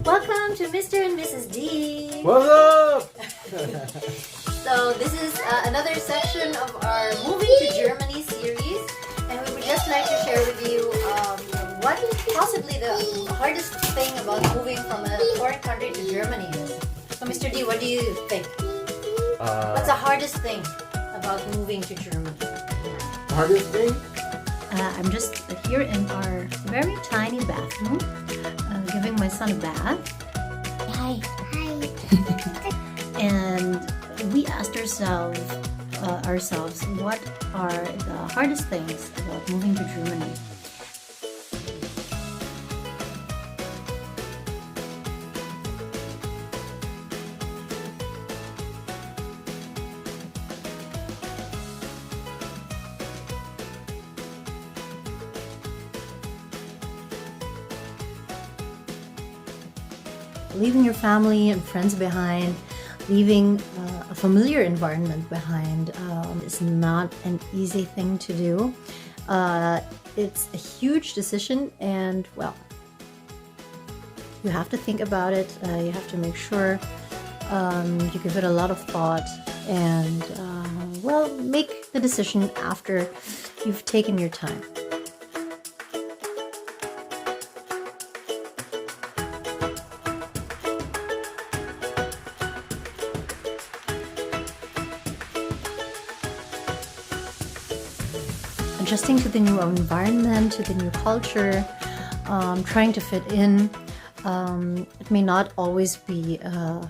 Welcome to Mr. and Mrs. D. What's up? So this is another section of our Moving to Germany series, and we would just like to share with you what possibly the hardest thing about moving from a foreign country to Germany is. So Mr. D, what do you think? What's the hardest thing about moving to Germany? Hardest thing? I'm just here in our very tiny bathroom, giving my son a bath. Hi. And we asked ourselves, what are the hardest things about moving to Germany? Leaving your family and friends behind, leaving a familiar environment behind is not an easy thing to do. It's a huge decision, and well, you have to think about it. You have to make sure you give it a lot of thought, and well, make the decision after you've taken your time. Adjusting to the new environment, to the new culture, trying to fit in. It may not always be an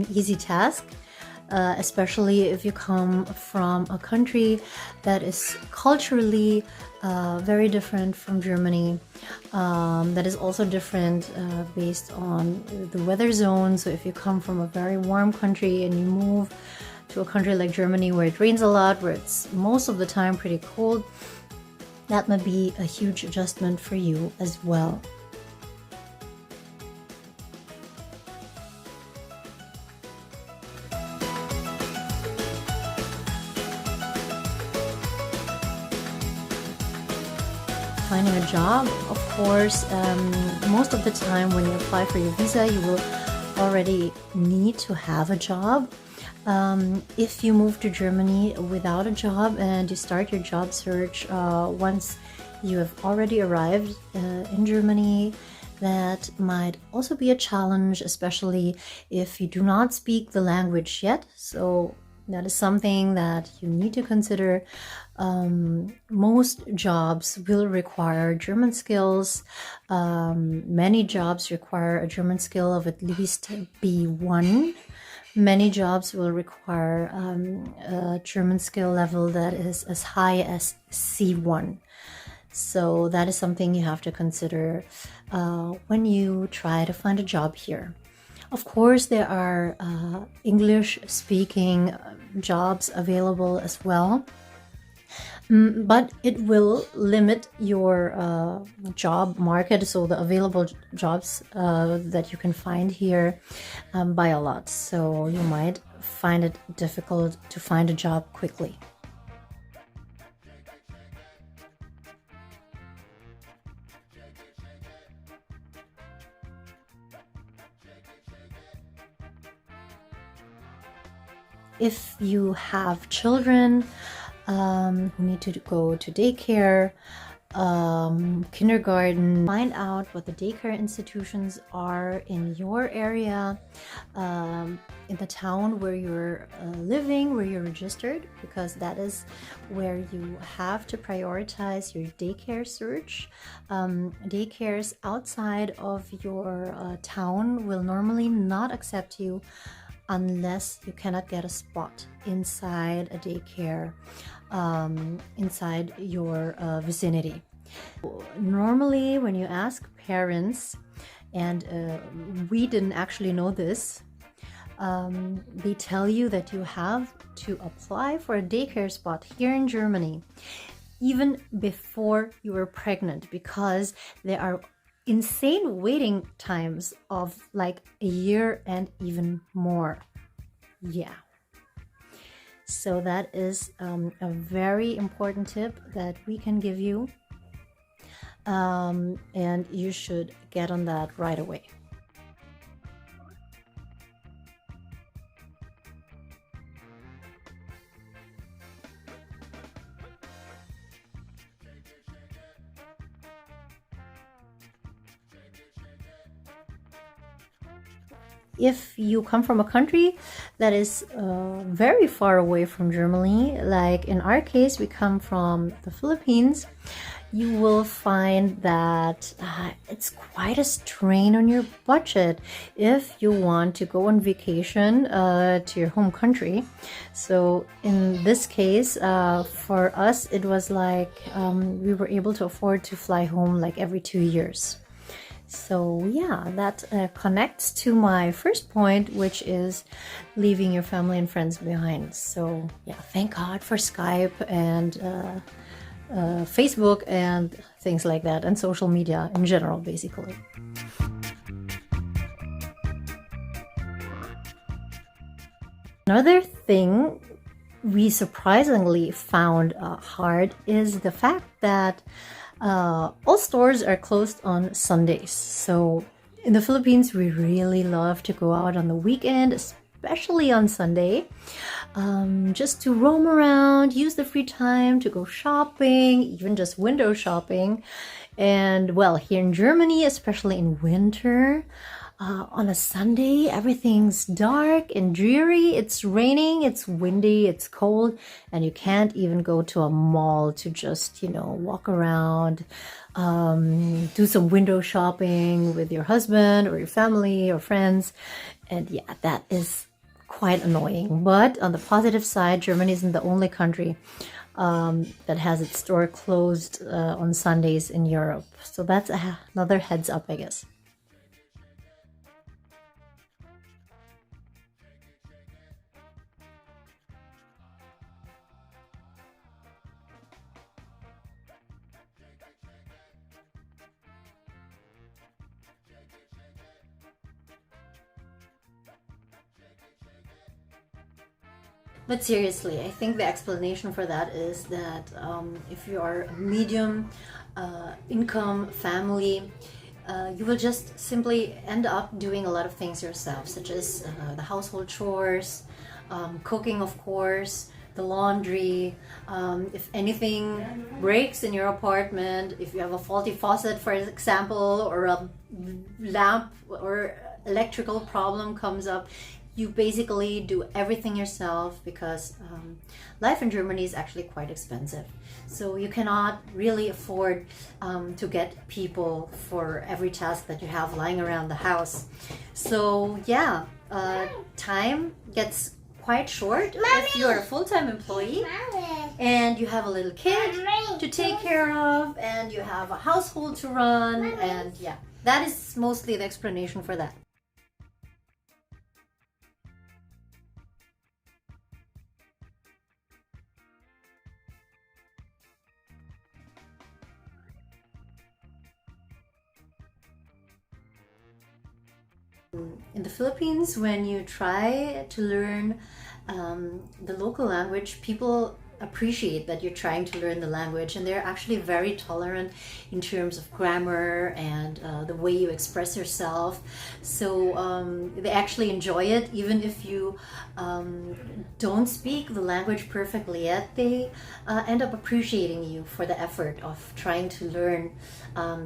easy task, especially if you come from a country that is culturally very different from Germany, that is also different based on the weather zone. So if you come from a very warm country and you move to a country like Germany where it rains a lot, where it's most of the time pretty cold, that might be a huge adjustment for you as well. Finding a job, of course, most of the time when you apply for your visa, you will already need to have a job. If you move to Germany without a job and you start your job search once you have already arrived in Germany, that might also be a challenge, especially if you do not speak the language yet. So that is something that you need to consider. Most jobs will require German skills. Many jobs require a German skill of at least B1. Many jobs will require a German skill level that is as high as C1. So that is something you have to consider when you try to find a job here. Of course, there are English-speaking jobs available as well. But it will limit your job market, so the available jobs that you can find here by a lot. So you might find it difficult to find a job quickly. If you have children who need to go to daycare, kindergarten, find out what the daycare institutions are in your area, in the town where you're living, where you're registered, because that is where you have to prioritize your daycare search. Daycares outside of your town will normally not accept you unless you cannot get a spot inside a daycare inside your vicinity. Normally, when you ask parents, and we didn't actually know this, they tell you that you have to apply for a daycare spot here in Germany even before you are pregnant, because there are insane waiting times of like a year and even more. Yeah. So that is a very important tip that we can give you. And you should get on that right away. if you come from a country that is very far away from Germany, like in our case, we come from the Philippines, you will find that it's quite a strain on your budget if you want to go on vacation to your home country. So in this case, for us, it was like we were able to afford to fly home like every 2 years. So yeah, that connects to my first point, which is leaving your family and friends behind. So yeah, thank God for Skype and Facebook and things like that, and social media in general, basically. Another thing we surprisingly found hard is the fact that all stores are closed on Sundays. So in the Philippines, we really love to go out on the weekend, especially on Sunday, just to roam around, use the free time to go shopping, even just window shopping. And well, here in Germany, especially in winter, on a Sunday, everything's dark and dreary. It's raining, it's windy, it's cold, and you can't even go to a mall to just, walk around, do some window shopping with your husband or your family or friends. And yeah, that is quite annoying. But on the positive side, Germany isn't the only country that has its store closed on Sundays in Europe. So that's another heads up, I guess. But seriously, I think the explanation for that is that if you are a medium income family, you will just simply end up doing a lot of things yourself, such as the household chores, cooking, of course, the laundry. If anything breaks in your apartment, if you have a faulty faucet, for example, or a lamp or electrical problem comes up, you basically do everything yourself because life in Germany is actually quite expensive. So you cannot really afford to get people for every task that you have lying around the house. So yeah, time gets quite short if you're a full-time employee and you have a little kid to take care of and you have a household to run, and yeah, that is mostly the explanation for that. In the Philippines, when you try to learn the local language, people appreciate that you're trying to learn the language, and they're actually very tolerant in terms of grammar and the way you express yourself. So they actually enjoy it, even if you don't speak the language perfectly yet. They end up appreciating you for the effort of trying to learn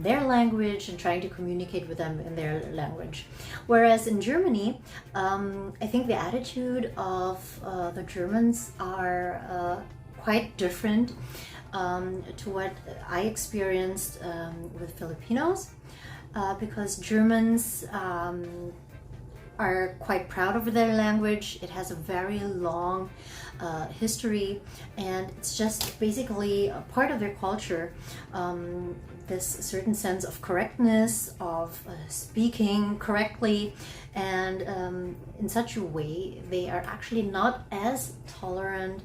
their language and trying to communicate with them in their language. Whereas in Germany, I think the attitude of the Germans are quite different to what I experienced with Filipinos, because Germans are quite proud of their language. It has a very long history, and it's just basically a part of their culture. This certain sense of correctness, of speaking correctly, and in such a way they are actually not as tolerant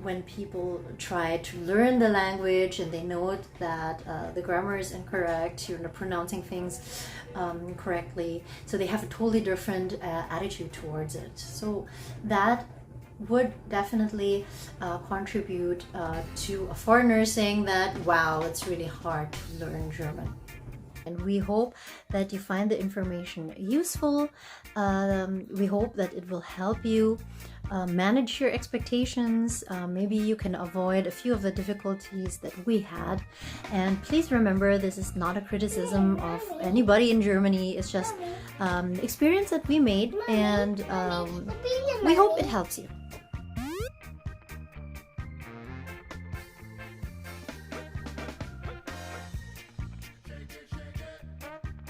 when people try to learn the language and they note that the grammar is incorrect, you're not pronouncing things correctly. So they have a totally different attitude towards it. So that would definitely contribute to a foreigner saying that, wow, it's really hard to learn German. And we hope that you find the information useful. We hope that it will help you manage your expectations. Maybe you can avoid a few of the difficulties that we had. And please remember, this is not a criticism of anybody in Germany. It's just experience that we made, and we hope it helps you.